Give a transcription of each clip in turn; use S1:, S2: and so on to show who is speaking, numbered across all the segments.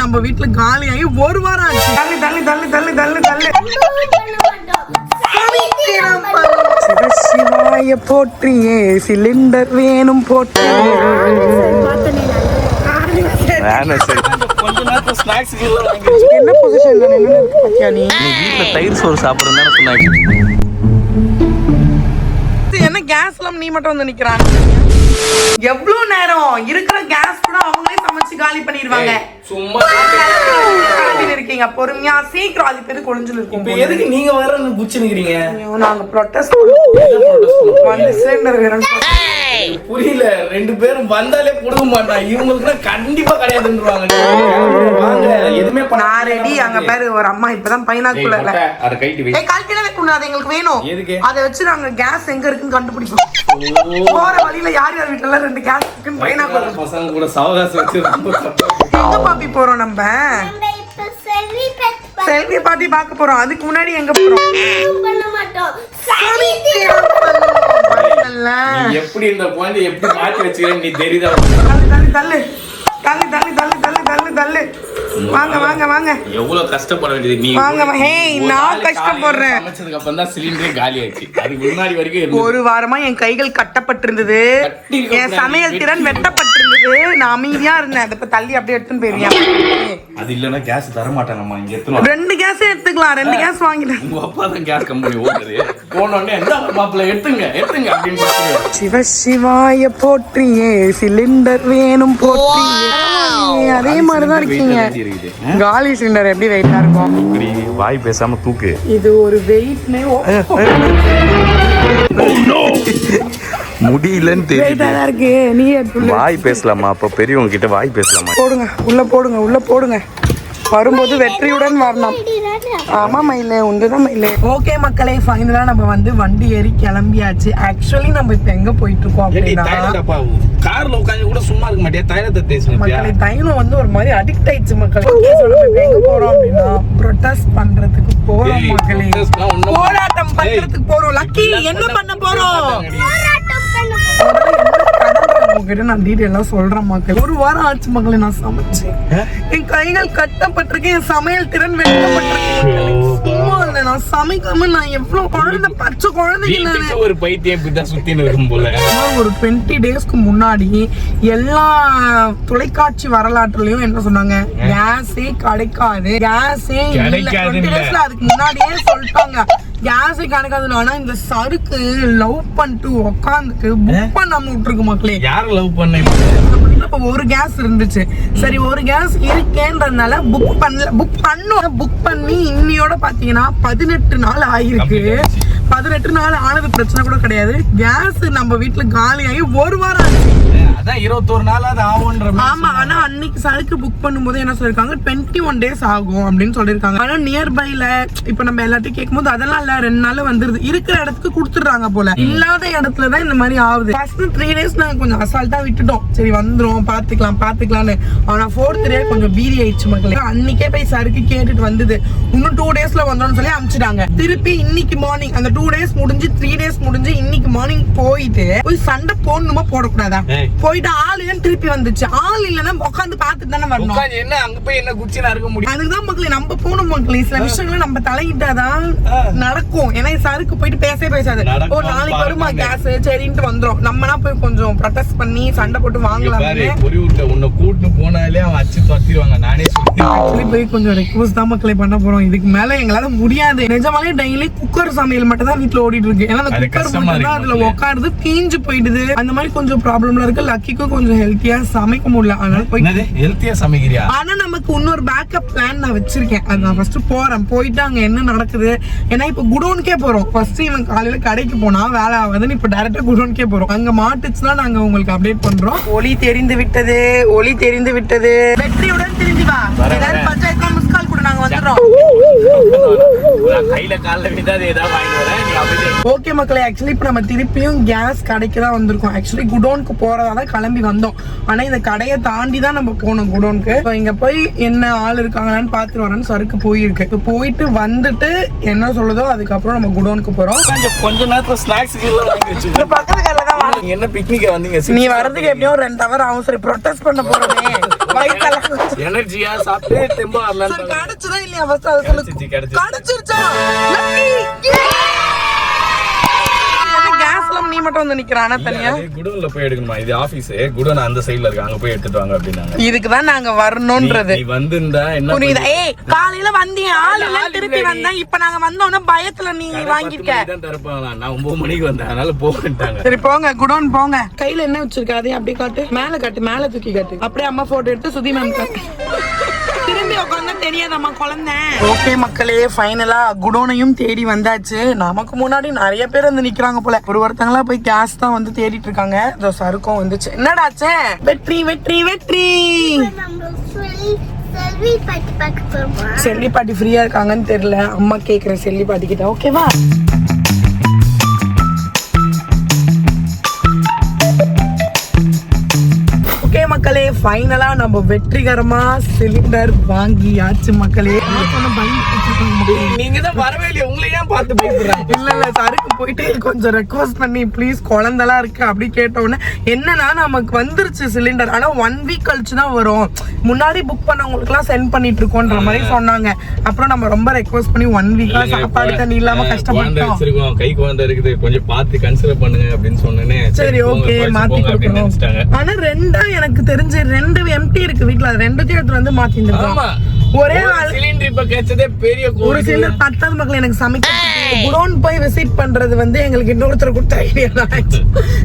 S1: நம்ம வீட்டுல காலியாகி ஒரு வாரம் ஆச்சு. தள்ளு தள்ளு தள்ளு தள்ளு தள்ளு தள்ளு. சிவாய போற்றியே சிலிண்டர் வேணும் போற்றியே. என்ன பொசிஷன்ல நின்னு இருக்கு பாத்தியா நீ?
S2: வீட்டுல தயிர் சோறு சாப்பிடுன்னு தானே சொன்னாங்க.
S1: என்ன கேஸ் எல்லாம் நீ மட்டும் வந்து நிக்கிறான்? எவ்வளவு நேரம் இருக்கிற கேஸ் கூட அவங்களே சமைச்சு காலி பண்ணிடுவாங்க.
S2: சும்மா
S1: இருக்கீங்க பொறுமையா சீக்கிரம் அது பேரு கொழிஞ்சல் இருக்கும்.
S2: எதுக்கு நீங்க வர குச்சி நிக்கிறீங்க?
S1: நாங்க ப்ரொடெஸ்ட் வந்து சிலிண்டர் வேணும்.
S2: புரியல. 2 பேரும் வந்தாலே கொடுக்க மாட்டாங்க. இவங்களுக்கு கண்டிப்பா கிடையாதுன்றாங்க. வாங்க எதுமே
S1: நான் ரெடி. அங்க பேரு ஒரு அம்மா இப்பதான் பைனாக்குள்ள இல்ல
S2: அத கைட்டி வை.
S1: கால்கில வைக்கணும். அது எங்களுக்கு வேணும்.
S2: எதுக்கு?
S1: அதை வச்சு நாங்க கேஸ் எங்க இருக்குன்னு கண்டுபிடிப்போம். போற வழியில யார் யார் வீட்டுல 2 கேஸ் இருக்குன்னு பைனாக்குள்ள
S2: பசங்க கூட சவகாசம் வச்சு
S1: எங்க பாப்பி போறோம்? நம்ம செல்வி பாட்டி பார்க்க போறோம். அதுக்கு முன்னாடி எங்க போறோம்?
S2: எப்படி இந்த பாயிண்ட் எப்படி மாத்தி வச்சுக்கிறேன்னு நீ தெரியுதா?
S1: தள்ளு தள்ளு தள்ளு தள்ளு தள்ளு தள்ளு தள்ளு தள்ளு. வாங்க வாங்க வாங்க.
S2: எவ்வளவு கஷ்டப்பட வேண்டியது நீ.
S1: வாங்க. ஹேய், நான் கஷ்டப்படுறேன்.
S2: சமைச்சதுக்கு அப்புறம் தான் சிலிண்டரே காலி ஆச்சு. அதுக்கு முன்னாடி வரைக்கும்
S1: ஒரு வாரமா என் கைகள் கட்டப்பட்டிருந்தது. என் சமையல் திறன் வெட்டப்பட்டிருந்தது. நான் அமைதியா இருந்தேன். அதை தள்ளி அப்படியே எடுத்துன்னு போயிருவியா?
S2: அது இல்லன்னா கேஸ் தர மாட்டாங்கம்மா. இங்க எத்தனை
S1: 2 கேஸ் எடுத்துக்கலாம். 2 கேஸ் வாங்கிட்டேன்.
S2: உங்க அப்பா தான் கேஸ் கம்பெனி ஓடுது. போனோடனே எந்த மாப்பிள்ள எடுத்துங்க எடுத்துங்க அப்படின்னு சொல்லுவாரு.
S1: சிவ சிவாய போற்றியே சிலிண்டர் வேணும் போற்றியே. அதே மாதிரிதான் இருக்கீங்க. காலி சிலிண்டர் எப்படி வெயிட்டா இருக்கும்?
S2: வாய் பேசாம தூக்கு.
S1: இது ஒரு வெயிட்னே
S2: முடியலன்னு தெரியுது.
S1: இருக்கு. நீ
S2: வாய் பேசலாமா? அப்ப பெரியவங்க கிட்ட வாய் பேசலாமா?
S1: போடுங்க உள்ள போடுங்க உள்ள போடுங்க. வரும்போது வெற்றியுடன் வரணும். ஆமா மயிலே, உண்டுதான் மயிலே. ஓகே மக்களே, ஃபைனலா நம்ம வந்து வண்டி ஏறி கிளம்பியாச்சு. ஆக்சுவலி நம்ம இப்ப எங்க போயிட்டு இருக்கோம் அப்படின்னா,
S2: கார்ல உட்கார்ந்து கூட சும்மா இருக்க மாட்டியா? தைலத்தை தேய்ச்சு
S1: மக்களே, தைலம் வந்து ஒரு மாதிரி அடிக்ட் ஆயிடுச்சு மக்களே. நம்ம எங்க போறோம் அப்படின்னா ப்ரொடெஸ்ட் பண்றதுக்கு போறோம் மக்களே. போராட்டம் பண்றதுக்கு போறோம். லக்கி, என்ன பண்ண போறோம்? உங்ககிட்ட நான் டீடைலா சொல்றேன் மக்கள். ஒரு வாரம் ஆச்சு மக்களே நான் சமைச்சேன். என் கைகள் கட்டப்பட்டிருக்கேன். என் சமையல் திறன் வெட்டப்பட்டிருக்கேன். நான் சமைக்காம நான் எவ்வளவு குழந்தை பச்சை குழந்தைங்க
S2: ஒரு பைத்தியம் இப்படிதான் சுத்தின்னு இருக்கும் போல.
S1: ஒரு 20 டேஸ்க்கு முன்னாடி எல்லா தொலைக்காட்சி வரலாற்றுலயும் என்ன சொன்னாங்க? கேஸே கிடைக்காது, கேஸே இல்ல. 20 டேஸ்ல அதுக்கு முன்னாடியே சொல்லிட்டாங்க கேஸே கிடைக்காது. ஆனா இந்த சருக்கு லவ் பண்ணிட்டு உட்காந்துட்டு புக் பண்ணாம விட்டுருக்கு மக்களே.
S2: யார லவ் பண்ண?
S1: இப்ப ஒரு கேஸ் இருந்துச்சு. சரி, ஒரு கேஸ் இருக்கேன்றதுனால புக் பண்ணி இன்னியோட பாத்தீங்கன்னா 18 நாள் ஆயிருக்கு. 18 நாள் ஆனது பிரச்சனை கூட கிடையாது. கேஸ் நம்ம வீட்டுல காலியாகி ஒரு வாரம் ஆச்சு.
S2: அதான் 21 நாள் அது ஆகும்ன்ற.
S1: ஆமா, ஆனா அன்னைக்கு சருக்கு புக் பண்ணும்போது என்ன சொல்லிருக்காங்க? 21 டேஸ் ஆகும் அப்படின்னு சொல்லிருக்காங்க. ஆனா நியர்பைல இப்ப நம்ம எல்லாத்தையும் கேட்கும் போது அதெல்லாம் இல்ல, 2 நாள் வந்துருது. இருக்கிற இடத்துக்கு கொடுத்துடுறாங்க போல. இல்லாத இடத்துலதான் இந்த மாதிரி ஆகுது. ஃபர்ஸ்ட் 3 டேஸ் நாங்க கொஞ்சம் அசால்ட்டா விட்டுட்டோம். சரி வந்துரும் பாத்துக்கலாம்னு. ஆனா 4th டே கொஞ்சம் பீதி ஆயிடுச்சு மக்களே. அன்னைக்கே போய் சருக்கு கேட்டுட்டு வந்தது. இன்னும் 2 டேஸ்ல வந்துடும் சொல்லி அனுப்பிச்சிட்டாங்க. திருப்பி இன்னைக்கு மார்னிங் அந்த 2 டேஸ் முடிஞ்சு 3 டேஸ் முடிஞ்சு இன்னைக்கு மார்னிங் போயிட்டு போய் சண்டை போடணுமா போடக்கூடாதா? போயிட்டு ஆள் இல்லன்னு திருப்பி வந்துச்சு. ஆள் இல்லன்னா உட்காந்து பாத்துட்டு தானே வரணும்.
S2: என்ன அங்க போய் என்ன குச்சினா இருக்க முடியும்?
S1: அதுதான் மக்களே நம்ம போகணும் மக்களே. சில விஷயங்களை நம்ம தலையிட்டாதான் நடக்கும். ஏன்னா சருக்கு போயிட்டு பேசாது. ஓ நாளைக்கு வருமா கேஸ் சரின்ட்டு வந்துரும். நம்மனா போய் கொஞ்சம் ப்ரொடெஸ்ட் பண்ணி சண்டை போட்டு வாங்கலாம்.
S2: உன்னை கூட்டு போனாலே அவன் அச்சு துரத்திடுவாங்க. நானே
S1: சொல்லி போய் கொஞ்சம் ரெக்வஸ்ட் தான் மக்களே பண்ண போறோம். இதுக்கு மேல எங்களால முடியாது. நிஜமாலே டெய்லி குக்கர் சமையல் மட்டும் தான் வீட்டுல ஓடிட்டு இருக்கு. ஏன்னா அந்த குக்கர் மட்டும் தான் அதுல உட்காருது, தீஞ்சு போயிடுது. அந்த மாதிரி கொஞ்சம் ப்ராப்ளம்ல இருக்கு. லக்கிக்கும் கொஞ்சம் ஹெல்த்தியா சமைக்க முடியல. அதனால போய்
S2: ஹெல்த்தியா சமைக்கிறியா?
S1: ஆனா நமக்கு இன்னொரு பேக்கப் பிளான் நான் வச்சிருக்கேன். அது நான் ஃபர்ஸ்ட் போறேன். போயிட்டு அங்க என்ன நடக்குது. ஏன்னா இப்ப குடோனுக்கே போறோம். ஃபர்ஸ்ட் இவன் காலையில கடைக்கு போனா வேலை ஆகுதுன்னு இப்ப டைரக்டா குடோனுக்கே போறோம். அங்க மாட்டுச்சுன்னா நாங்க உங்களுக்கு அப்டேட் பண்றோம். ஒளி தெரிந்து விட்டது. வெற்றியுடன் திரும்பி வா. ஏதாவது பஞ்சாயத்து மிஸ் கால் கூட நாங்க வந்துடுறோம்.
S2: கையில கால்ல விடாத ஏதாவது வாங்கி வரேன்.
S1: ஓகே மக்களே, ஆக்சுவலி இப்ப நம்ம திருப்பியும் கேஸ் கடைக்கு தான் வந்திருக்கோம். ஆக்சுவலி குடோனுக்கு போறதா கிளம்பி வந்தோம். ஆனா இந்த கடையை தாண்டி தான் நம்ம போனோம் குடோனுக்கு. இங்க போய் என்ன ஆள் இருக்காங்களான்னு பாத்துட்டு வரேன்னு சருக்கு போயிருக்கு. போயிட்டு வந்துட்டு என்ன சொல்லுதோ அதுக்கப்புறம் நம்ம குடோனுக்கு போறோம்.
S2: கொஞ்ச நேரத்துல ஸ்நாக்ஸ்
S1: பக்கத்து கடையில தான்
S2: என்ன பிக்னிக் வந்தீங்க?
S1: நீ வர்றதுக்கு எப்படியும் 2 hour ஆகும். சரி ப்ரொடெஸ்ட் பண்ண போறோமே
S2: எனர்ஜியா சாப்பிட்டு தெம்பா வரலாம்.
S1: கிடைச்சதா இல்லையா ஃபர்ஸ்ட் அத சொல்லு. கிடைச்சிருச்சா? கேஸ்ல நீ மட்டும் வந்து நிக்கறானே தனியா.
S2: குடோன்ல போய் எடுக்கணுமா? இது ஆபீஸ். குடோன் அந்த சைடுல இருக்கு. அங்க போய் எடுத்துட்டு வாங்க அப்படினாங்க. இதுக்கு
S1: தான் நாங்க வரணும்ன்றது.
S2: நீ வந்திருந்தா என்ன
S1: புரியுதா? ஏய் காலையில வந்தீங்க ஆளு இல்ல திருப்பி வந்தா. இப்ப நாங்க வந்தோம்னா பயத்துல நீ வாங்கிக்க.
S2: இதான் தரப்பாங்க. நான் 9 மணிக்கு வந்தேன். அதனால போகட்டாங்க.
S1: சரி போங்க குடோன் போங்க. கையில என்ன வச்சிருக்க அதே அப்படியே காட்டு. மேல காட்டு. மேல தூக்கி காட்டு. அப்படியே அம்மா போட்டோ எடுத்து சுதி மேம் காட்டு. திரும்பி உட்கார்ந்தா தெரியாதம்மா குழந்தை. ஓகே மக்களே, ஃபைனலா குடோனையும் தேடி வந்தாச்சு. நமக்கு முன்னாடி நிறைய பேர் வந்து நிக்கிறாங்க போல. ஒருத்தங்களா போய் கேஸ் தான் வந்து தேடிட்டு இருக்காங்க. இதோ சருக்கும் வந்துச்சு. என்னடாச்சே? வெற்றி வெற்றி வெற்றி. செல்லி பாட்டி ஃப்ரீயா இருக்காங்கன்னு தெரியல. அம்மா கேக்குற செல்லி பாட்டி கிட்ட. ஓகேவா? மக்களே ஃபைனலா நம்ம வெற்றிகரமா சிலிண்டர் வாங்கியாச்சு மக்களே. நீங்க தான் வரவே இல்லையா? உங்களை ஏன் பார்த்து பயப்படுறாங்க? இல்ல சருக்கு போயிட்டு கொஞ்சம் ரெக்வஸ்ட் பண்ணி ப்ளீஸ் குழந்தெல்லாம் இருக்கு அப்படி கேட்ட உடனே என்னன்னா நமக்கு வந்துருச்சு சிலிண்டர். ஆனா 1 வீக் கழிச்சு தான் வரும். முன்னாடி புக் பண்ணவங்களுக்கு எல்லாம் சென்ட் பண்ணிட்டு இருக்கோன்ற மாதிரி சொன்னாங்க. அப்புறம் நம்ம ரொம்ப ரெக்வஸ்ட் பண்ணி 1 வீக்கா சாப்பாடு தண்ணி இல்லாம கஷ்டப்பட்டோம்.
S2: கை குழந்தை இருக்குது, கொஞ்சம் பார்த்து கன்சிடர் பண்ணுங்க அப்படின்னு சொன்னேனே.
S1: சரி ஓகே மாத்தி கொடுக்கணும். ஆனா ரெண்டா எனக்கு தெரிஞ்சு 2 எம்டி இருக்கு வீட்ல. அது 2த்தையும் எடுத்து வந்து மாத்தி இருந்தோம். ஒரே சிலிண்டர் இப்ப கேச்சதே பெரிய ஒரு சிலிண்டர் 10 மக்கள் எனக்கு சமைக்க குடோன் போய் விசிட் பண்றது வந்து எங்களுக்கு இன்னொருத்தர் கொடுத்த ஐடியா தான்.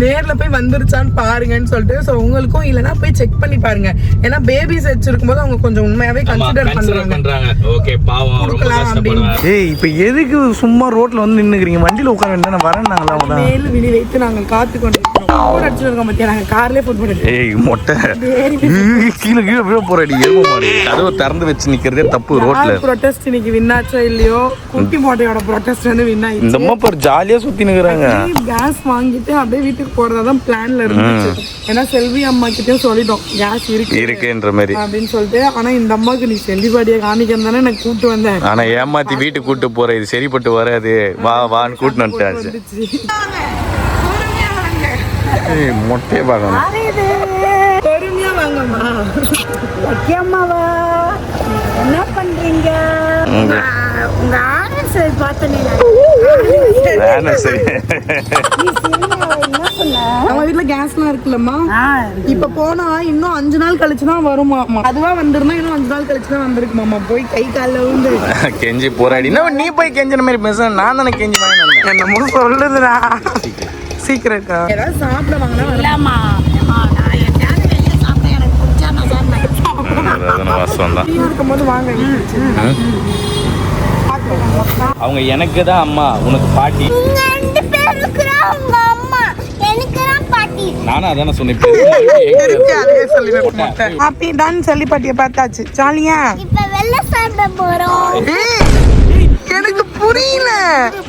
S1: நேர்ல போய் வந்துருச்சான்னு பாருங்கன்னு சொல்லிட்டு. சோ உங்களுக்கும் இல்லனா போய் செக் பண்ணி பாருங்க. ஏன்னா பேபிஸ் வச்சிருக்கும் போது அவங்க கொஞ்சம் உண்மையாவே கன்சிடர் பண்றாங்க.
S2: ஓகே பாவம் ரொம்ப கஷ்டப்படுறாங்க.
S3: ஏய் இப்போ எதுக்கு சும்மா ரோட்ல வந்து நின்னுக்கிறீங்க? வண்டியில உட்கார வேண்டாம். வரேன்னாங்களா அவங்க
S1: மேல் விழி வைத்து நாங்கள் காத்து கொண்டிருக்கோம். ஃபோன் அடிச்சிருக்கோம் பத்தியா? நாங்க கார்லயே ஃபோன் பண்ணிட்டோம்.
S3: ஏய் மொட்டை கீழ கீழ விழ போறடி. ஏமா மாடி கதவை திறந்து வச்சு நிக்கிறதே தப்பு. ரோட்ல
S1: ப்ரொடெஸ்ட் இன்னைக்கு வின்னாச்சோ இல்லையோ, குட்டி மோட்டையோட ப்ரொடெஸ்ட் வந்து வின் ஆயிடுச்சு.
S3: இந்த அம்மா பாரு ஜாலியா சுத்தி நிக்கறாங்க.
S1: கேஸ் வாங்கிட்டு அப்படியே வீட்டுக்கு போறதா தான் பிளான்ல இருந்துச்சு. ஏன்னா செல்வி அம்மா கிட்டயும் சொல்லிட்டோம் கேஸ்
S3: இருக்குன்ற மாதிரி
S1: அப்படின்னு சொல்லிட்டு. ஆனா இந்த அம்மாக்கு நீ செல்வி பாடியை காமிக்கிறேன் தானே எனக்கு கூட்டு வந்தேன்.
S3: ஆனா ஏமாத்தி வீட்டுக்கு கூட்டு போற இது சரிப்பட்டு வராது. வா வான்னு கூட்டு வந்துட்டாச்சு. ஏய் மொட்டையை பார்க்கணும்.
S1: பொறுமையா வாங்கம்மா. அம்மாவா என்ன பண்றீங்க? உங்க ஆன்சர் பார்த்தனே நான் சரி. நம்ம வீட்ல கேஸ்லாம் இருக்குல்லம்மா. இப்ப போனா இன்னும் 5 நாள் கழிச்சு தான் வருமா. அதுவா வந்திருந்தா இன்னும் 5 நாள் கழிச்சு தான் வந்திருக்குமாமா. போய் கை கால்ல விழுந்து
S3: கெஞ்சி போராடி. நீ போய் கெஞ்சின மாதிரி பேச. நான் தானே கெஞ்சி வாங்கி வந்தேன்.
S1: என்னமோ சொல்லுதுடா. சீக்கிரட்டா ஏதாவது சாப்பிட வாங்கினா வரலாமா?
S3: அவங்க எனக்கு தான் அம்மா, உனக்கு பாட்டி. நானும் அதான சொன்னேன்.
S1: சொல்லி பாட்டிய பார்த்தாச்சு. ஜாலியா எனக்கு புரியல.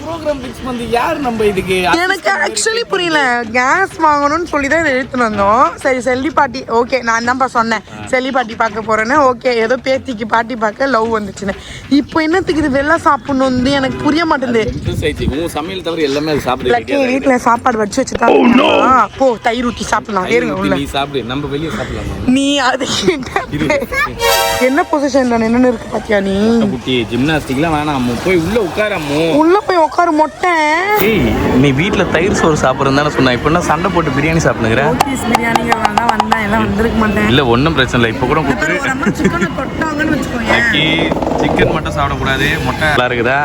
S2: ப்ரோகிராம் ஃபிக்ஸ் பண்ணி யார் நம்ம இதுக்கு?
S1: எனக்கு ஆக்சுவலி புரியல. கேஸ் வாங்கணும்னு சொல்லி தான் எடுத்துட்டு வந்தோம். சரி செல்லி பாட்டி ஓகே நான் தான்ப்பா சொன்னேன் செல்லி பாட்டி பார்க்க போறேன்னு. ஓகே ஏதோ பேத்திக்கு பாட்டி பார்க்க லவ் வந்துச்சுன்னு. இப்போ என்னத்துக்கு இது வெளில சாப்பிடணும் வந்து எனக்கு புரிய மாட்டேங்குது.
S2: சமையல் தவிர எல்லாமே சாப்பிடு.
S1: வீட்டுல சாப்பாடு வச்சு வச்சுட்டா போ தயிர் ஊத்தி சாப்பிடலாம். ஏறுங்க உள்ள.
S2: நீ சாப்பிடு, நம்ம வெளிய சாப்பிடலாம்.
S1: நீ அது என்ன பொசிஷன்ல நின்னு இருக்கு பாத்தியா நீ?
S2: குட்டி ஜிம்னாஸ்டிக்லாம் வேணாம். போய் உள்ள உட்காரமோ.
S1: உள்ள போய் உட்காரு மொட்டை.
S3: ஏய் நீ வீட்ல தயிர் சோறு சாப்பிடுறேன்னு தானே சொன்னா. இப்போ என்ன சண்டை போட்டு பிரியாணி சாப்பிடுங்கற?
S1: ஓகேஸ் பிரியாணிங்க வேணா வந்தா எல்லாம் வந்திருக்க மாட்டேன்.
S3: இல்ல ஒண்ணும் பிரச்சனை இல்ல. இப்போ கூட குடுத்து
S1: சிக்கன் தொட்டாங்கன்னு வெச்சுக்கோங்க.
S3: ஓகே சிக்கன் மட்டும் சாப்பிட கூடாது. மொட்டை நல்லா இருக்குதா?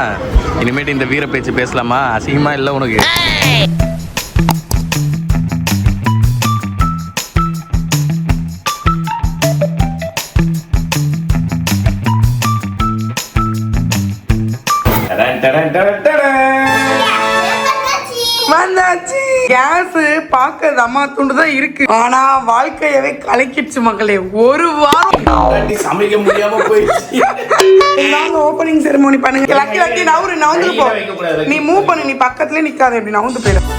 S3: இனிமேட்டு இந்த வீர பேச்சு பேசலாமா? அசிங்கமா இல்ல உனக்கு?
S1: வந்தாச்சு. கேஸ் பார்க்க தம்மா துண்டு தான் இருக்கு. ஆனா வாழ்க்கையவே கலக்கிடுச்சு மக்களே. ஒரு வாரம்
S2: சமைக்க முடியாம போயிடுச்சு.
S1: ஓபனிங் செரிமோனி பண்ணுங்க. லக்கி லக்கி நவுந்து போ. நீ மூவ் பண்ணு. நீ பக்கத்துலயே நிக்காத. எப்படி நவுந்து போயிடும்.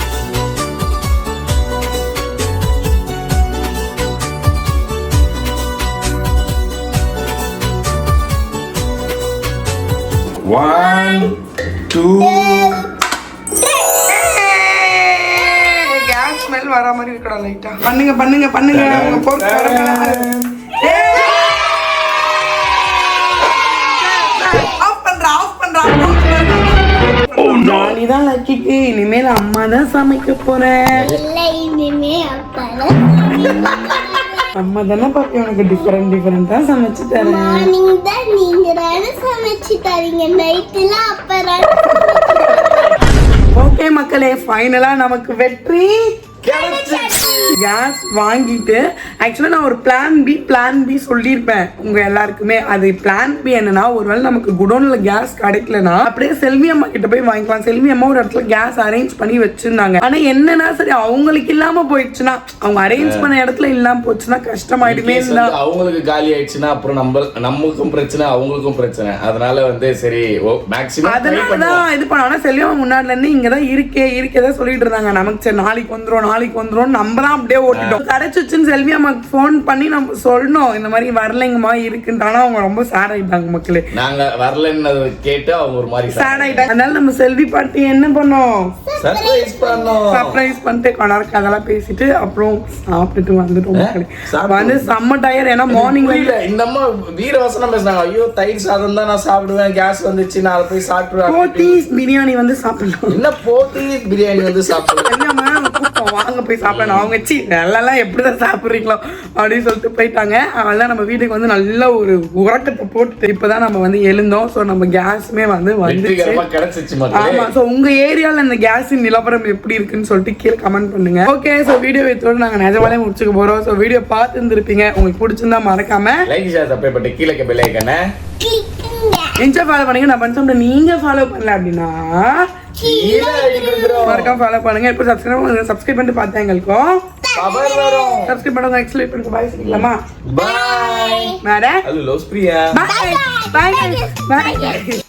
S2: One, two.
S1: கேஸ் ஸ்மெல் வர மாதிரி இருக்கடா லைட்டா. பண்ணுங்க பண்ணுங்க பண்ணுங்க. உங்க போர்க் ஜாலி தான் லக்கிக்கு. இனிமேல் அம்மா தான் சமைக்க போறேன். அம்மா தானே பாப்பி உனக்கு டிஃபரெண்டா சமைச்சு தரேன். ஓகே மக்களே, ஃபைனலா நமக்கு வெற்றி கேஸ் வாங்கிட்டு. ஆக்சுவலா நான் ஒரு பிளான் பி சொல்லியிருப்பேன் உங்க எல்லாருக்குமே. அது பிளான் பி என்னன்னா, ஒருவேளை நமக்கு குடோன்ல கேஸ் கிடைக்கலனா அப்படியே செல்வி அம்மா கிட்ட போய் வாங்கிக்கலாம். செல்வி அம்மா ஒரு இடத்துல கேஸ் அரேஞ்ச் பண்ணி வச்சிருந்தாங்க. ஆனா என்னன்னா, சரி அவங்களுக்கு இல்லாம போயிடுச்சுன்னா, அவங்க அரேஞ்ச் பண்ண இடத்துல இல்லாம போச்சுன்னா கஷ்டமாயிடுமே.
S2: அவங்களுக்கு காலி ஆயிடுச்சுன்னா அப்புறம் நமக்கும் பிரச்சனை, அவங்களுக்கும் பிரச்சனை. அதனால வந்து சரி மேக்ஸிமம்
S1: அதனாலதான் இது பண்ணா. செல்வி அம்மா முன்னாடில இருந்து இங்கதான் இருக்கேதான் சொல்லிட்டு இருந்தாங்க. நமக்கு சரி நாளைக்கு வந்துரும் நம்ம தான் அப்படியே ஓட்டிட்டோம். கிடைச்சிச்சுன்னு செல்வி அம்மாக்கு போன் பண்ணி நம்ம சொல்லணும், இந்த மாதிரி வரலைங்கம்மா இருக்குன்றானா. அவங்க ரொம்ப சேட் ஆயிட்டாங்க மக்களே.
S2: நாங்க வரலன்னு கேட்டு அவங்க ஒரு மாதிரி
S1: சேட் ஆயிட்டாங்க. அதனால நம்ம செல்வி பாட்டி என்ன பண்ணோம், சர்ப்ரைஸ் பண்ணிட்டு கொண்டாருக்கு அதெல்லாம் பேசிட்டு அப்புறம் சாப்பிட்டுட்டு வந்துட்டோம் மக்களே. வந்து செம்ம டயர். ஏன்னா மார்னிங்
S2: இந்த அம்மா வீர வசனம் பேசுனாங்க. ஐயோ தயிர் சாதம் தான் நான் சாப்பிடுவேன், கேஸ் வந்துச்சு நான் போய் சாப்பிடுவேன்.
S1: போத்தீஸ் பிரியாணி வந்து சாப்பிடலாம்.
S2: என்ன போத்தீஸ் பிரியாணி வந்து சாப்பிடுவேன்,
S1: வாங்க போய் சாப்பிடணும். அவங்க நல்லா எப்படிதான் சாப்பிடுறீங்களோ அப்படின்னு சொல்லிட்டு போயிட்டாங்க. அதனால நம்ம வீட்டுக்கு வந்து நல்ல ஒரு உறக்கத்தை போட்டு இப்பதான் நம்ம வந்து எழுந்தோம். ஸோ நம்ம கேஸுமே வந்து
S2: கிடைச்சிச்சு.
S1: ஆமா. ஸோ உங்க ஏரியால இந்த கேஸின் நிலவரம் எப்படி இருக்குன்னு சொல்லிட்டு கீழே கமெண்ட் பண்ணுங்க. ஓகே, ஸோ வீடியோ இதோட நாங்க நிஜமாலே முடிச்சுக்க போறோம். ஸோ வீடியோ பார்த்து இருந்திருப்பீங்க. உங்களுக்கு பிடிச்சிருந்தா மறக்காம
S2: லைக் ஷேர் சப்ஸ்கிரைப் பண்ணி கீழே பெல் ஐகானை
S1: இன்ஸ்டா ஃபாலோ பண்ணுங்க. நான் பண்ண நீங்க ஃபாலோ பண்ணல அப்படின்னா மறக்காம ஃபாலோ பண்ணுங்க. இப்போ சப்ஸ்கிரைப் பண்ணிட்டு பார்த்தா எங்களுக்கும் சப்ஸ்கிரைப் பண்ணுங்க. எக்ஸ்பிளைன் பண்ணுங்க. பாய் சொல்லிக்கலாமா?
S2: Bye.
S1: Madam
S2: hello loves Priya.
S1: Bye bye பாய்.